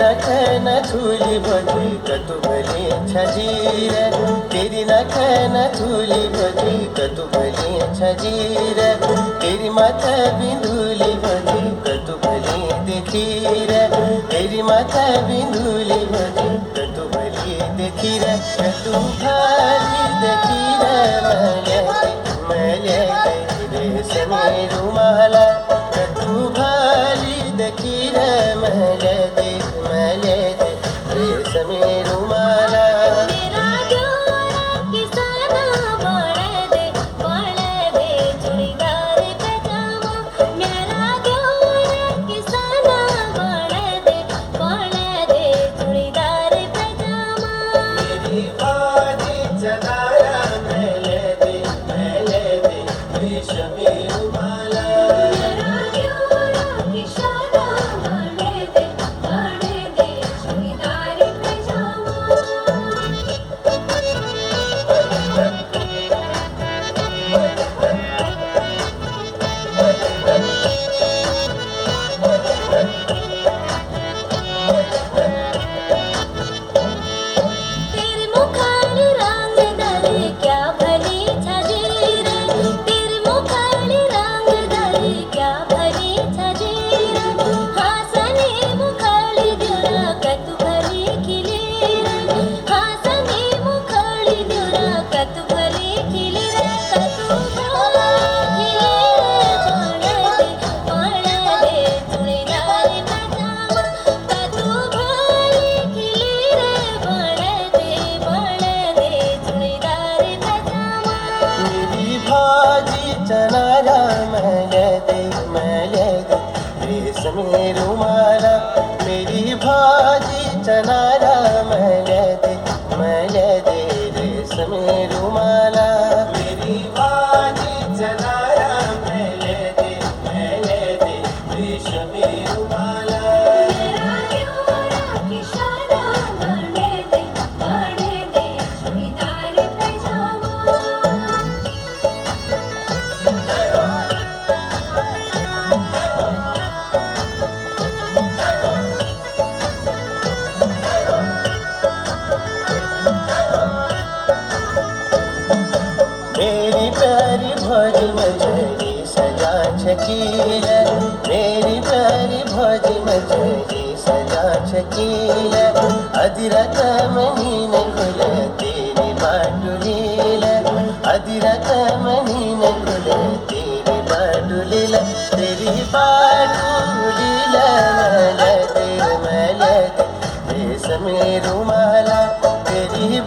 नखन धूली भजी कतु भली छजीर, तेरी नखन धूली भजी कतु भली छजीर, तेरी माथा बिंदुली भजी कतु भली देखीर, तेरी माथा बिंदुली भजी कतु भली देखीर, कतु भाली देखीर मले रेशमी रुमाला, कतु भाली देखीर मले रेशमी रुमाला। मेरा जोड़ा किसाना बोले दे चूड़ीदार पजामा, मेरा जोड़ा किसाना बोले दे चूड़ीदार पजामा। मेरी बाजी चनारा मैले दे रेशमी रुमाला। मेरा जोड़ा किसाना बोले दे चूड़ीदार पजामा। तेरे मुखाली रंग दरे क्या भली छजीर, तेरे मुखाली रंग दरे क्या भली छजीर, हासने मुखाली द्योरा कतु भली खिलीर, हासने मुखाली द्योरा कतु भली खिलीर, कतु भली खिलीर चूड़ीदार पजामा, कतु भली खिलीर चूड़ीदार पजामा। मेरी भाजी चनारा मैले दे रेशमी रुमाला, मेरी भाजी चनारा मैले दे रेशमी रुमाला। मेरी भाजी चनारा मैले दे रेशमी रुमाला। मेरा जोड़ा किसाना बोले दे चूड़ीदार पजामा। मेरी प्यारी भोजी मझरी सजा छकील, मेरी प्यारी भोजी मझरी सजा छकील, अधीरत महीन खुल तेरी बाटुलील, अधीरत महीन खुल तेरी बाटुलील, तेरी बाटुलील मैले दे रेशमी रुमाला, तेरी